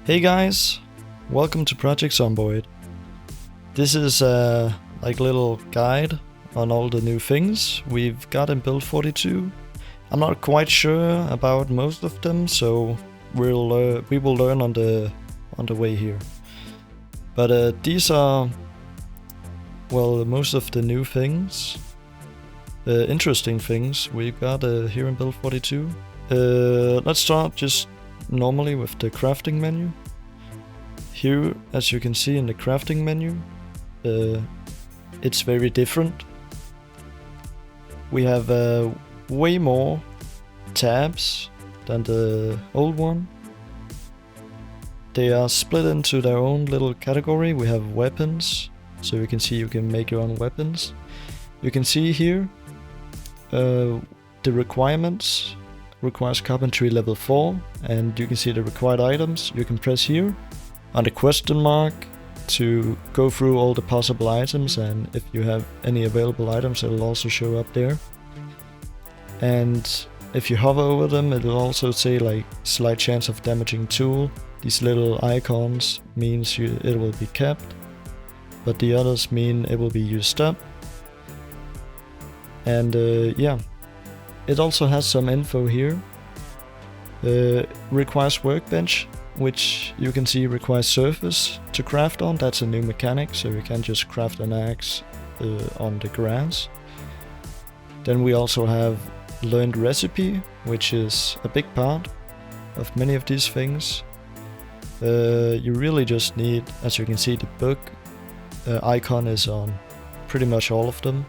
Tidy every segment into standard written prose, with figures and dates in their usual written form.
Hey guys, welcome to Project Zomboid. This is a little guide on all the new things we've got in build 42. I'm not quite sure about most of them, so we will learn on the way here. But these are, well, most of the new things, interesting things we've got here in build 42. Let's start just normally with the crafting menu. Here, as you can see in the crafting menu, it's very different. We have way more tabs than the old one. They are split into their own little category. We have weapons, so you can see you can make your own weapons. You can see here the requirements. Requires carpentry level 4, and you can see the required items. You can press here on the question mark to go through all the possible items, and if you have any available items, it'll also show up there. And if you hover over them, it'll also say like slight chance of damaging tool. These little icons means it will be kept, but the others mean it will be used up. And yeah. It also has some info here. Requires workbench, which you can see requires surface to craft on. That's a new mechanic, so you can't just craft an axe on the grass. Then we also have learned recipe, which is a big part of many of these things. You really just need, as you can see, the book icon is on pretty much all of them.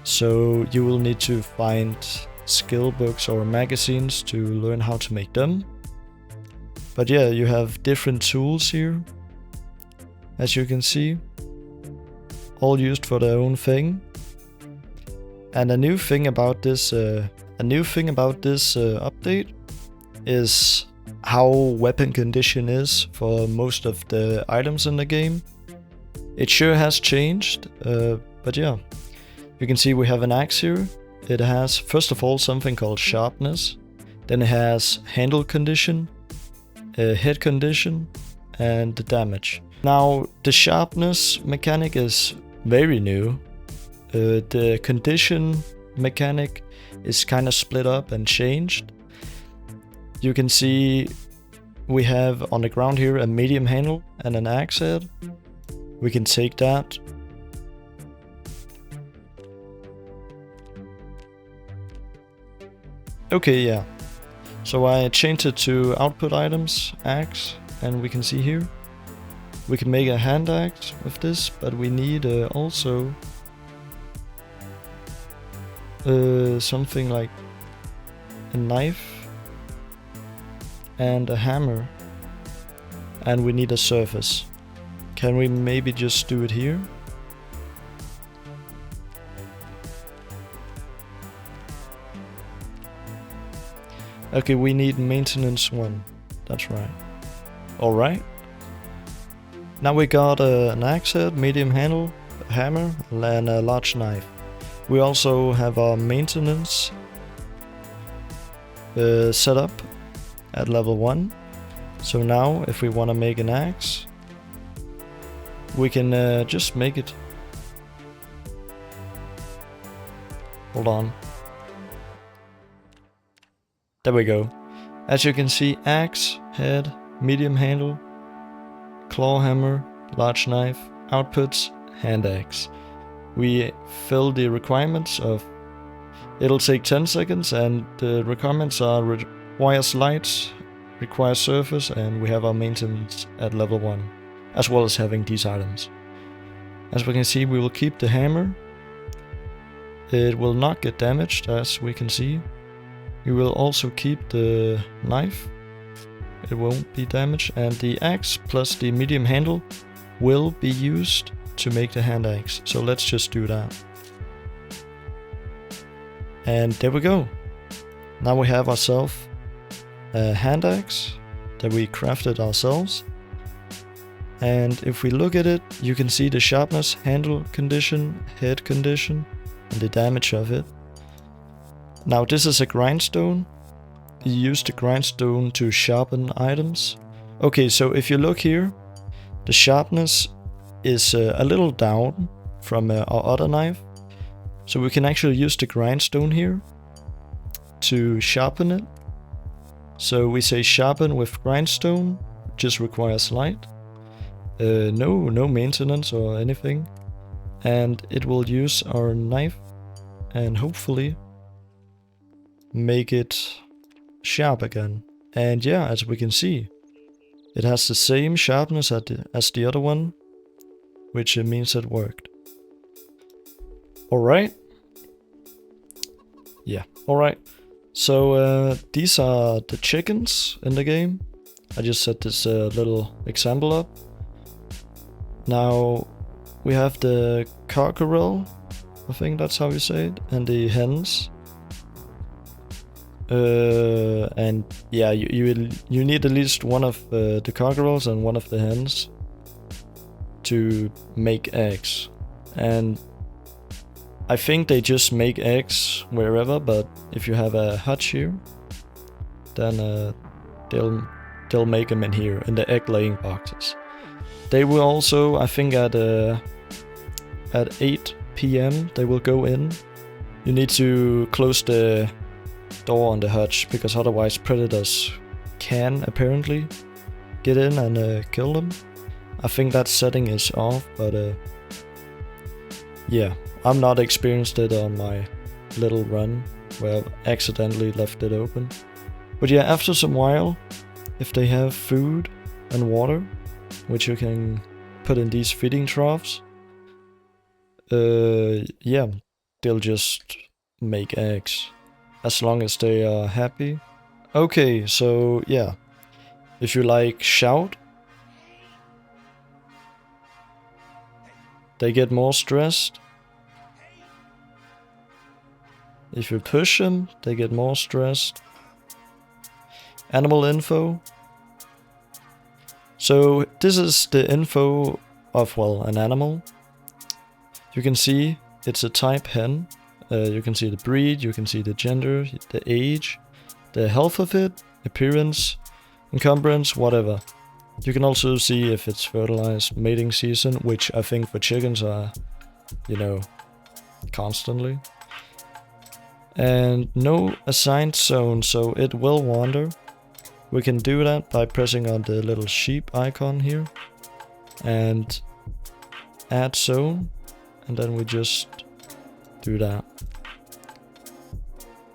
So you will need to find skill books or magazines to learn how to make them. But yeah, you have different tools here, as you can see, all used for their own thing. And a new thing about this update is how weapon condition is for most of the items in the game. It sure has changed, but yeah. You can see we have an axe here. It has, first of all, something called sharpness. Then it has handle condition, hit condition, and the damage. Now, the sharpness mechanic is very new. The condition mechanic is kind of split up and changed. You can see we have on the ground here a medium handle and an axe head. We can take that. Okay, yeah. So I changed it to output items, axe, and we can see here. We can make a hand axe with this, but we need also something like a knife and a hammer, and we need a surface. Can we maybe just do it here? Okay, we need maintenance 1. That's right. Alright. Now we got an axe head, medium handle, a hammer, and a large knife. We also have our maintenance set up at level 1. So now, if we want to make an axe, we can just make it. Hold on. There we go. As you can see, axe, head, medium handle, claw hammer, large knife, outputs, hand axe. We fill the requirements of, it'll take 10 seconds, and the requirements are requires light, requires surface, and we have our maintenance at level 1, as well as having these items. As we can see, we will keep the hammer. It will not get damaged, as we can see. We will also keep the knife, it won't be damaged, and the axe plus the medium handle will be used to make the hand axe. So let's just do that. And there we go. Now we have ourselves a hand axe that we crafted ourselves. And if we look at it, you can see the sharpness, handle condition, head condition, and the damage of it. Now this is a grindstone. You use the grindstone to sharpen items. Okay, so if you look here, the sharpness is a little down from our other knife. So we can actually use the grindstone here to sharpen it. So we say sharpen with grindstone, just requires light. No maintenance or anything. And it will use our knife and hopefully make it sharp again. And yeah, as we can see, it has the same sharpness as the other one, which means it worked. Alright. Yeah, alright. So these are the chickens in the game. I just set this little example up. Now we have the cockerel, I think that's how you say it, and the hens. And yeah, you need at least one of the cockerels and one of the hens to make eggs. And I think they just make eggs wherever, but if you have a hutch here, then they'll make them in here, in the egg laying boxes. They will also, I think at 8 PM they will go in. You need to close the door on the hutch, because otherwise predators can apparently get in and kill them. I think that setting is off, but yeah, I'm not experienced it on my little run where I've accidentally left it open. But yeah, after some while, if they have food and water, which you can put in these feeding troughs, yeah, they'll just make eggs. As long as they are happy. Okay, so yeah. If you like shout, they get more stressed. If you push them, they get more stressed. Animal info. So this is the info of, well, an animal. You can see it's a type hen. You can see the breed, you can see the gender, the age, the health of it, appearance, encumbrance, whatever. You can also see if it's fertilized, mating season, which I think for chickens are, you know, constantly. And no assigned zone, so it will wander. We can do that by pressing on the little sheep icon here and add zone, and then we just do that.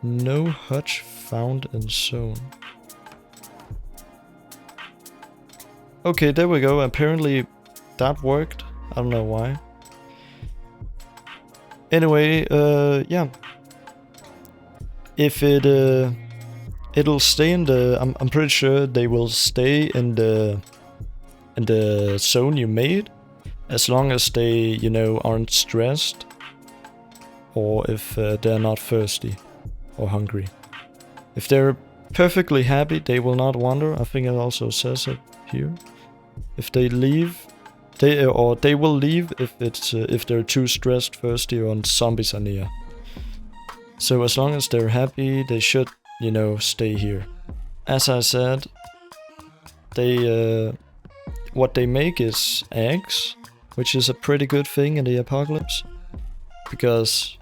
No hutch found in zone. Okay, there we go. Apparently that worked. I don't know why. Anyway, yeah. If it'll stay in the, I'm pretty sure they will stay in the zone you made, as long as they, you know, aren't stressed, or if they're not thirsty or hungry. If they're perfectly happy, they will not wander. I think it also says it here. If they leave, they will leave if they're too stressed, thirsty, or zombies are near. So as long as they're happy, they should, you know, stay here. As I said, they what they make is eggs, which is a pretty good thing in the apocalypse, because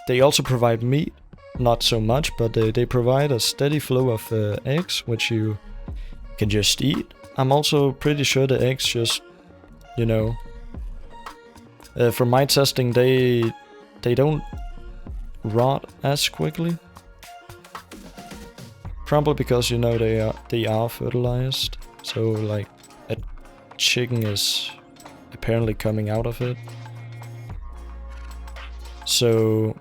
they also provide meat. Not so much, but they provide a steady flow of eggs, which you can just eat. I'm also pretty sure the eggs just, you know, from my testing, they don't rot as quickly. Probably because, you know, they are fertilized, so like a chicken is apparently coming out of it. So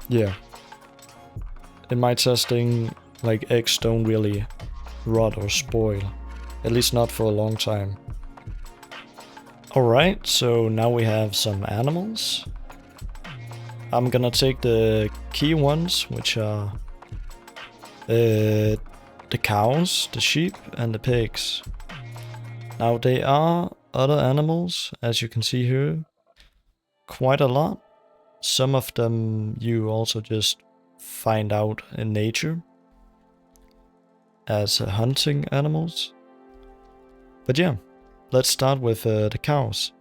yeah. In my testing, like, eggs don't really rot or spoil. At least not for a long time. Alright, so now we have some animals. I'm gonna take the key ones, which are the cows, the sheep, and the pigs. Now they are other animals, as you can see here. Quite a lot. Some of them you also just find out in nature as hunting animals. But yeah, let's start with the cows.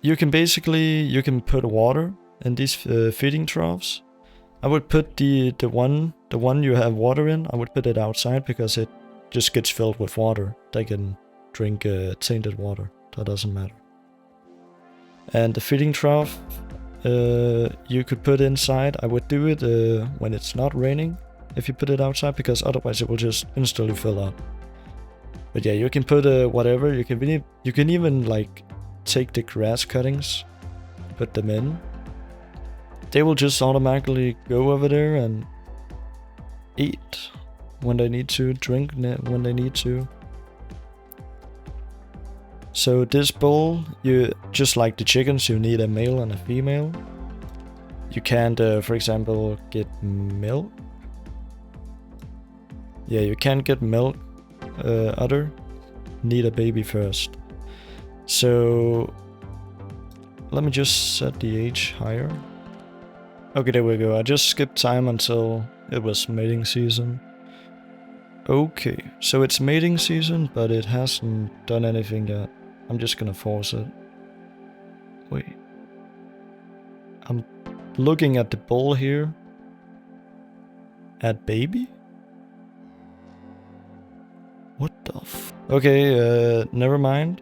You can put water in these feeding troughs. I would put the one you have water in, I would put it outside because it just gets filled with water. They can drink tainted water, that doesn't matter. And the feeding trough, you could put inside. I would do it when it's not raining, if you put it outside, because otherwise it will just instantly fill up. But yeah, you can put whatever. You can even like take the grass cuttings, put them in. They will just automatically go over there and eat when they need to, drink when they need to. So this bowl, you just like the chickens, you need a male and a female. You can't, for example, get milk. Yeah, you can't get milk. Need a baby first. So let me just set the age higher. Okay, there we go. I just skipped time until it was mating season. Okay, so it's mating season, but it hasn't done anything yet. I'm just gonna force it. Wait. I'm looking at the bowl here. Add baby? What the f... Okay, never mind.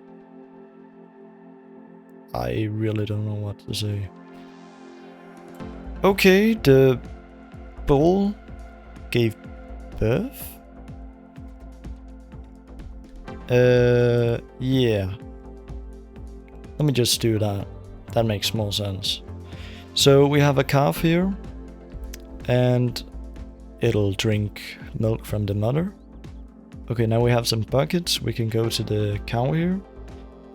I really don't know what to say. Okay, the bull gave birth? Yeah. Let me just do that. That makes more sense. So we have a calf here, and it'll drink milk from the mother. Okay, now we have some buckets. We can go to the cow here,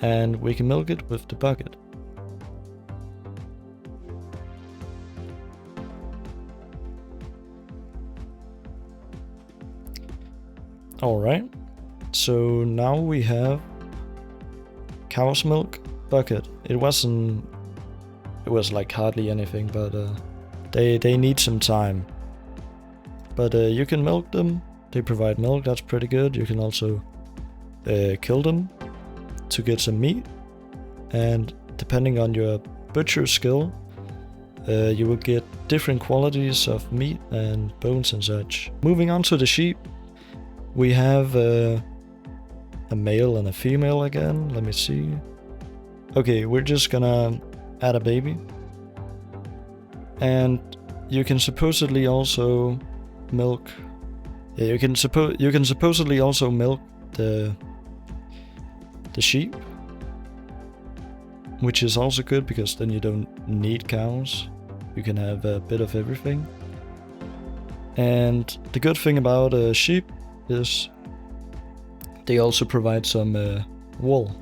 and we can milk it with the bucket. Alright, so now we have cow's milk bucket. It was like hardly anything, but they need some time. But you can milk them. They provide milk, that's pretty good. You can also kill them to get some meat. And depending on your butcher skill, you will get different qualities of meat and bones and such. Moving on to the sheep, we have a male and a female again. Let me see. Okay, we're just gonna add a baby. And you can supposedly also milk... Yeah, you can supposedly also milk the sheep, which is also good because then you don't need cows. You can have a bit of everything. And the good thing about sheep is they also provide some wool.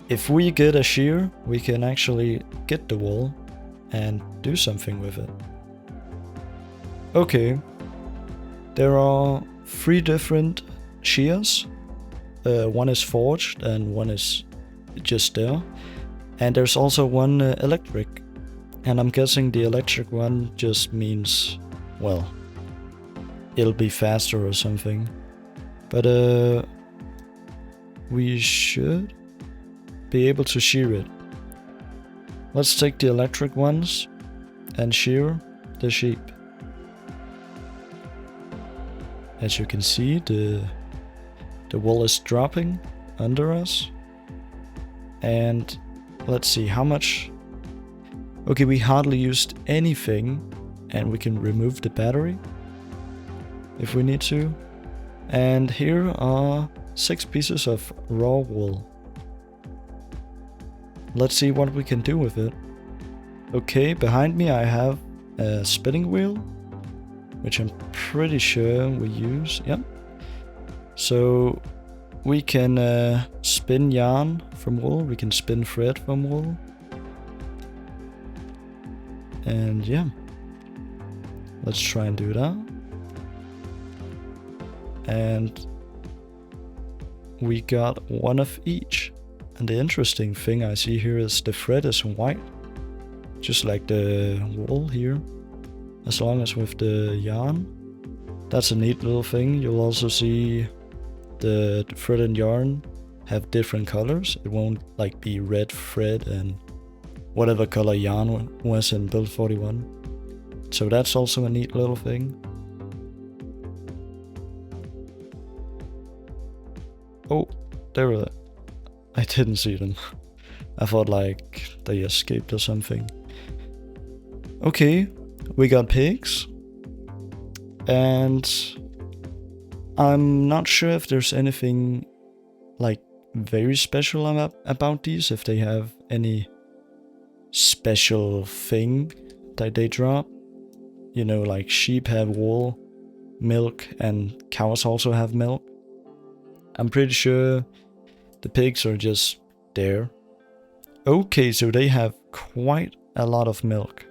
If we get a shear, we can actually get the wool and do something with it. Okay, there are 3 different shears. One is forged and one is just there. And there's also one electric. And I'm guessing the electric one just means, well, it'll be faster or something. But we should be able to shear it. Let's take the electric ones and shear the sheep. As you can see, the wool is dropping under us. And let's see how much. Okay, we hardly used anything, and we can remove the battery if we need to. And here are 6 pieces of raw wool. Let's see what we can do with it. Okay, behind me I have a spinning wheel, which I'm pretty sure we use. Yep. So we can spin yarn from wool, we can spin thread from wool. And yeah, let's try and do that. And we got 1 of each. And the interesting thing I see here is the thread is white, just like the wool here, as long as with the yarn. That's a neat little thing. You'll also see the thread and yarn have different colors. It won't like be red thread and whatever color yarn was in build 41. So that's also a neat little thing. Oh, there were... I didn't see them. I thought like they escaped or something. Okay, we got pigs. And I'm not sure if there's anything like very special about these, if they have any special thing that they drop. You know, like sheep have wool, milk, and cows also have milk. I'm pretty sure the pigs are just there. Okay, so they have quite a lot of milk.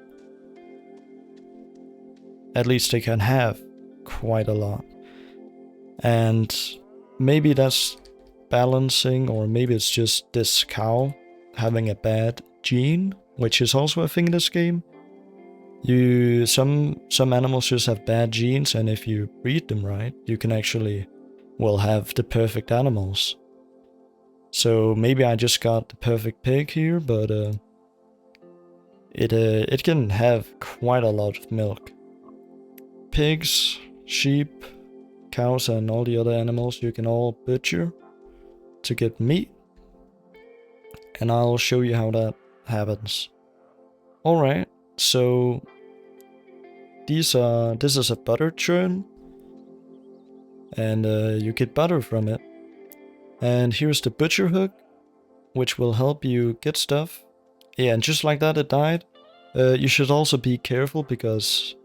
At least they can have quite a lot. And maybe that's balancing, or maybe it's just this cow having a bad gene, which is also a thing in this game. Some animals just have bad genes, and if you breed them right, you can actually, well, have the perfect animals. So maybe I just got the perfect pig here, but it can have quite a lot of milk. Pigs, sheep, cows, and all the other animals you can all butcher to get meat, and I'll show you how that happens. Alright, so this is a butter churn, and you get butter from it. And here's the butcher hook, which will help you get stuff. Yeah, and just like that it died. You should also be careful because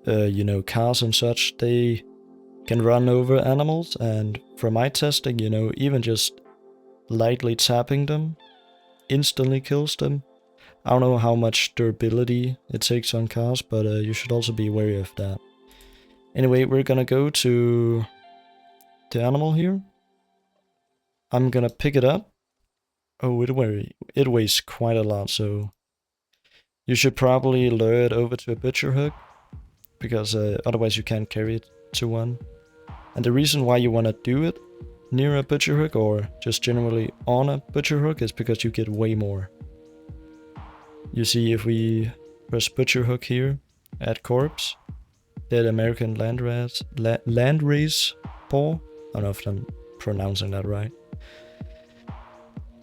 you know, cars and such, they can run over animals, and from my testing, you know, even just lightly tapping them instantly kills them. I don't know how much durability it takes on cars, but you should also be wary of that. Anyway, we're gonna go to the animal here. I'm gonna pick it up. Oh, it weighs quite a lot, so you should probably lure it over to a butcher hook, because otherwise you can't carry it to one. And the reason why you want to do it near a butcher hook, or just generally on a butcher hook, is because you get way more. You see, if we press butcher hook here, add corpse, dead American landrace paw. I don't know if I'm pronouncing that right.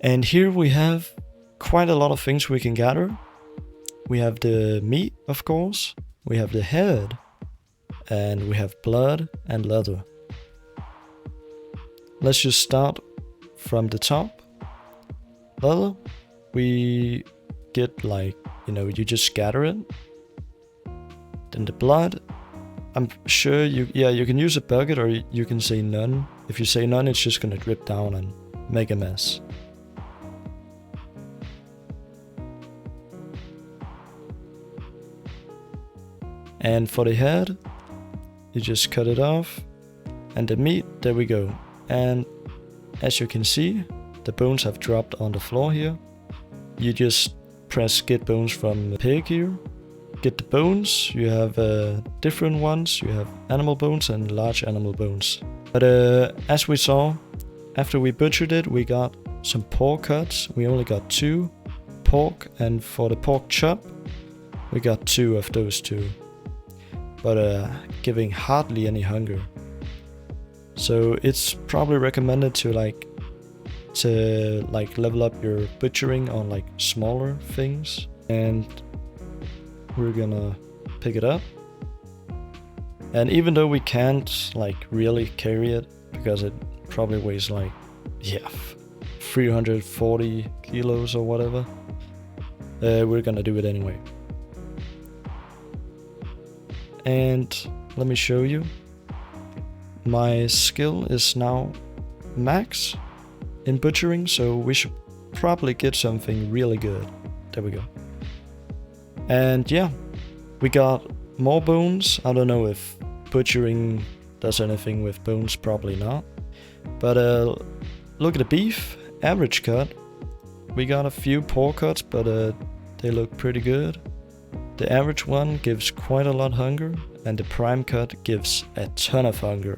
And here we have quite a lot of things we can gather. We have the meat, of course. We have the head. And we have blood and leather. Let's just start from the top. Leather, we get like, you know, you just scatter it. Then the blood, I'm sure you can use a bucket, or you can say none. If you say none, it's just gonna drip down and make a mess. And for the head, you just cut it off. And the meat, there we go. And as you can see, the bones have dropped on the floor here. You just press get bones from the pig here. Get the bones, you have different ones. You have animal bones and large animal bones. But as we saw, after we butchered it, we got some pork cuts. We only got 2 pork, and for the pork chop, we got 2 of those 2. But giving hardly any hunger. So it's probably recommended to level up your butchering on like smaller things. And we're gonna pick it up. And even though we can't like really carry it, because it probably weighs like 340 kilos or whatever, we're gonna do it anyway. And let me show you. My skill is now max in butchering, so we should probably get something really good. There we go. And yeah, we got more bones. I don't know if butchering does anything with bones, probably not. But look at the beef, average cut. We got a few poor cuts, but they look pretty good. The average one gives quite a lot hunger, and the prime cut gives a ton of hunger.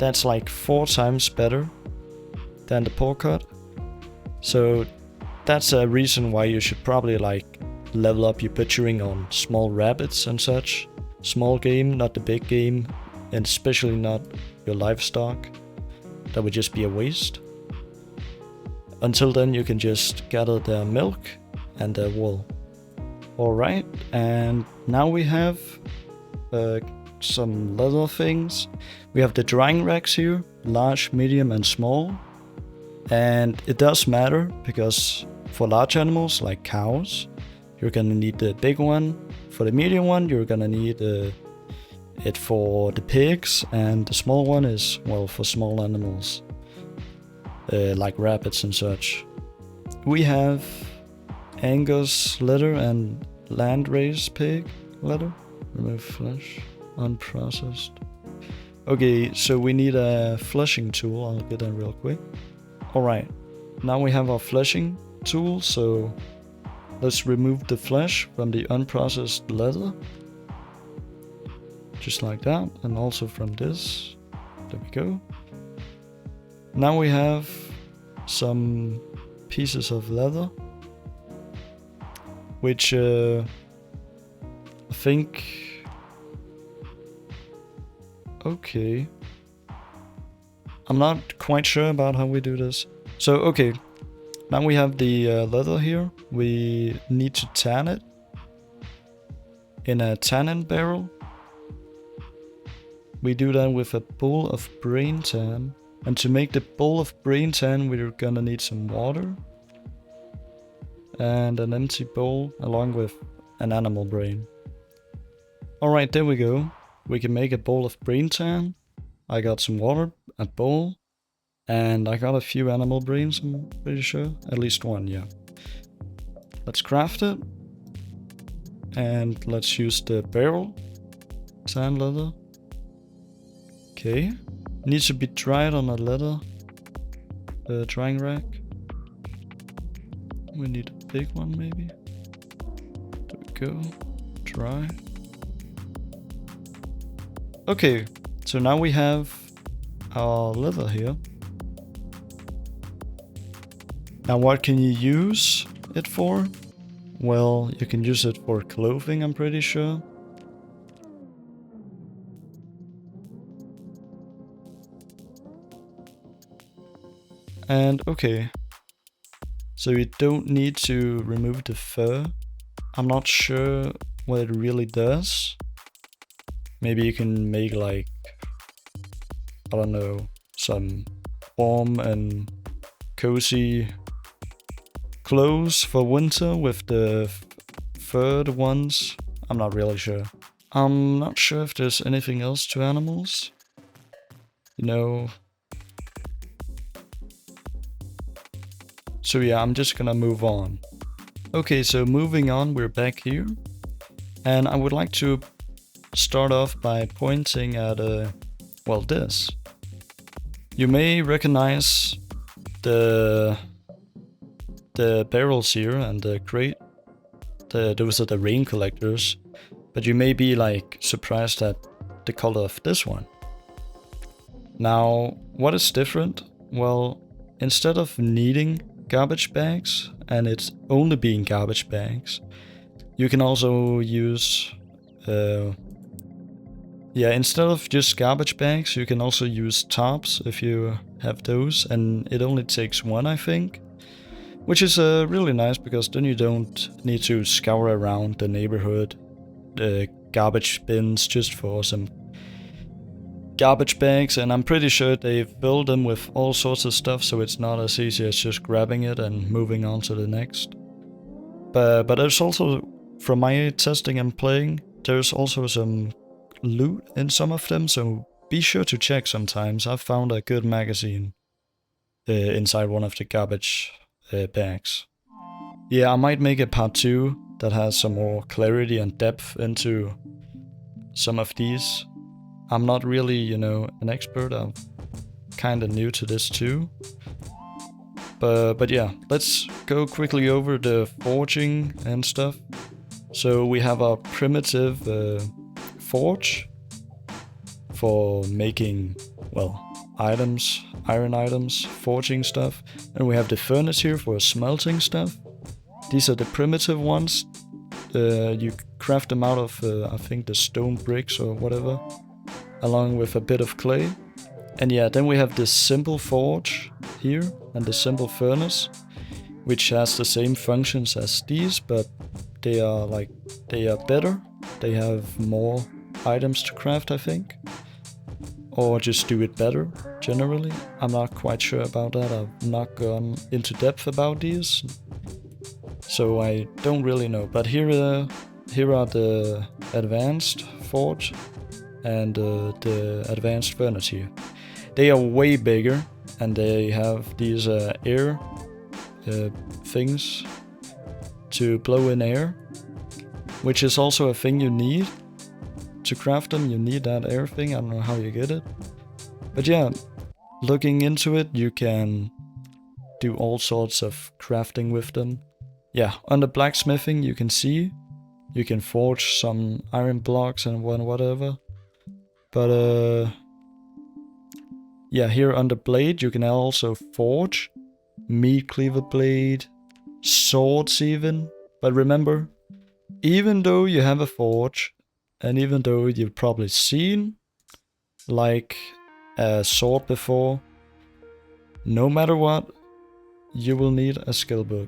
that's like 4 times better than the paw cut. So that's a reason why you should probably like level up your butchering on small rabbits and such. Small game, not the big game, and especially not your livestock. That would just be a waste. Until then you can just gather their milk and their wool. Alright, and now we have some leather things. We have the drying racks here, large, medium and small. And it does matter because for large animals like cows, you're gonna need the big one. For the medium one, you're gonna need it for the pigs, and the small one is, well, for small animals like rabbits and such. We have Angus leather and landrace pig leather. Remove flesh, unprocessed. Okay, so we need a fleshing tool. I'll get that real quick. Alright, now we have our fleshing tool, so let's remove the flesh from the unprocessed leather. Just like that, and also from this. There we go. Now we have some pieces of leather, which I think... Okay. I'm not quite sure about how we do this. So, okay. Now we have the leather here. We need to tan it in a tannin barrel. We do that with a bowl of brain tan. And to make the bowl of brain tan, we're gonna need some water. And an empty bowl along with an animal brain. Alright, there we go. We can make a bowl of brain tan. I got some water, a bowl, and I got a few animal brains, I'm pretty sure. At least one, yeah. Let's craft it. And let's use the barrel. Tan leather. Okay. Needs to be dried on a leather drying rack. We need a big one maybe. There we go. Dry. Okay, so now we have our leather here. Now what can you use it for? Well, you can use it for clothing, I'm pretty sure. And okay, so you don't need to remove the fur. I'm not sure what it really does. Maybe you can make like, I don't know, some warm and cozy clothes for winter with the furred ones. I'm not really sure. I'm not sure if there's anything else to animals. You know. So yeah, I'm just gonna move on. Okay, so moving on, we're back here. And I would like to start off by pointing at, well, this. You may recognize the barrels here and the crate. Those are the rain collectors. But you may be like surprised at the color of this one. Now, what is different? Well, instead of needing garbage bags, and it's only being garbage bags, you can also use instead of just garbage bags, you can also use tarps if you have those, and it only takes one, I think, which is really nice because then you don't need to scour around the neighborhood, the garbage bins just for some garbage bags, and I'm pretty sure they fill them with all sorts of stuff, so it's not as easy as just grabbing it and moving on to the next. But there's also, from my testing and playing, there's also some loot in some of them, so be sure to check sometimes. I found a good magazine inside one of the garbage bags. Yeah, I might make a part 2 that has some more clarity and depth into some of these. I'm not really, you know, an expert. I'm kinda new to this too. But yeah, let's go quickly over the forging and stuff. So we have our primitive forge for making well, items, iron items, forging stuff. And we have the furnace here for smelting stuff. These are the primitive ones. You craft them out of, I think, the stone bricks or whatever, along with a bit of clay. And yeah, then we have this simple forge here and the simple furnace, which has the same functions as these, but they are better. They have more items to craft, I think. Or just do it better, generally. I'm not quite sure about that. I've not gone into depth about these, so I don't really know. But here are the advanced forge and the advanced furnace here. They are way bigger, and they have these air things to blow in air, which is also a thing you need. To craft them, you need that air thing. I don't know how you get it. But yeah, looking into it, you can do all sorts of crafting with them. Yeah, under blacksmithing, you can see you can forge some iron blocks and whatever. But yeah, here under blade, you can also forge meat cleaver blade, swords even. But remember, even though you have a forge, and even though you've probably seen like a sword before, no matter what, you will need a skill book.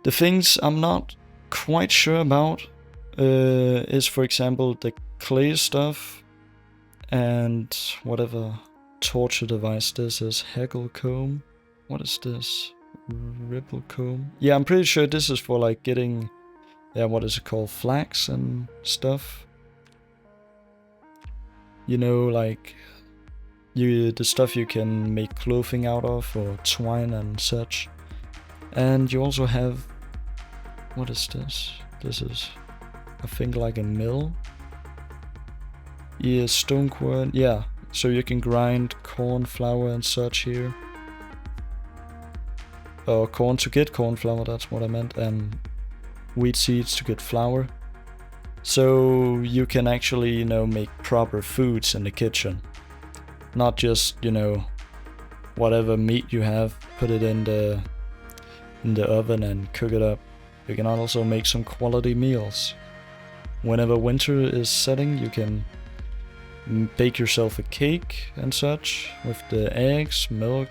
The things I'm not quite sure about is, for example, the clay stuff and whatever torture device this is. Hegel comb. What is this? Ripple comb. Yeah, I'm pretty sure this is for like getting, yeah, what is it called? Flax and stuff. You know, like the stuff you can make clothing out of, or twine and such. And you also have, what is this? This is, I think, like a mill. Yeah, stone quern. Yeah, so you can grind corn, flour and such here. Or corn to get corn flour, that's what I meant. And wheat seeds to get flour. So you can actually, you know, make proper foods in the kitchen. Not just, you know, whatever meat you have, put it in the oven and cook it up. You can also make some quality meals. Whenever winter is setting, you can bake yourself a cake and such with the eggs, milk,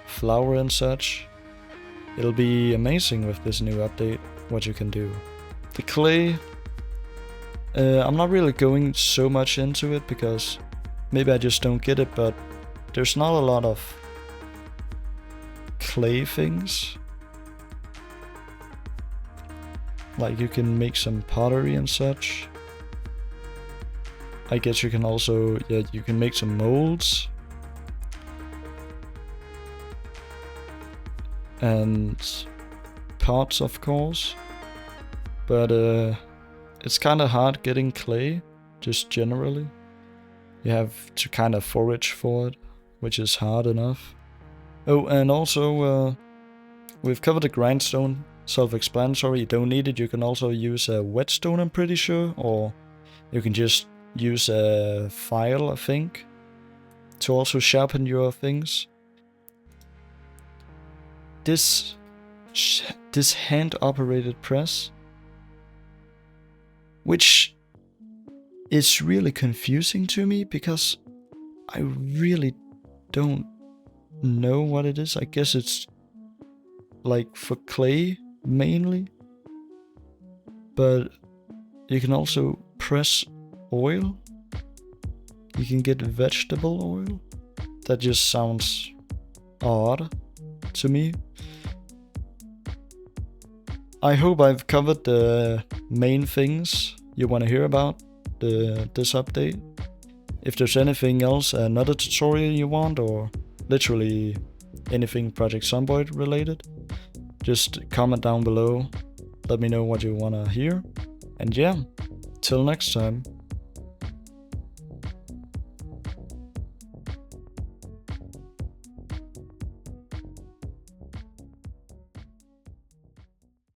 flour and such. It'll be amazing with this new update what you can do. The clay, I'm not really going so much into it because maybe I just don't get it, but there's not a lot of clay things. Like you can make some pottery and such. I guess you can also, yeah, you can make some molds. And pots, of course. But it's kind of hard getting clay, just generally. You have to kind of forage for it, which is hard enough. Oh, and also, we've covered the grindstone. Self-explanatory, you don't need it. You can also use a whetstone, I'm pretty sure, or you can just use a file, I think, to also sharpen your things. This hand-operated press, which is really confusing to me because I really don't know what it is. I guess it's like for clay mainly, but you can also press oil. You can get vegetable oil. That just sounds odd to me. I hope I've covered the main things you want to hear about this update. If there's anything else, another tutorial you want, or literally anything Project Zomboid related, just comment down below. Let me know what you want to hear. And yeah, till next time.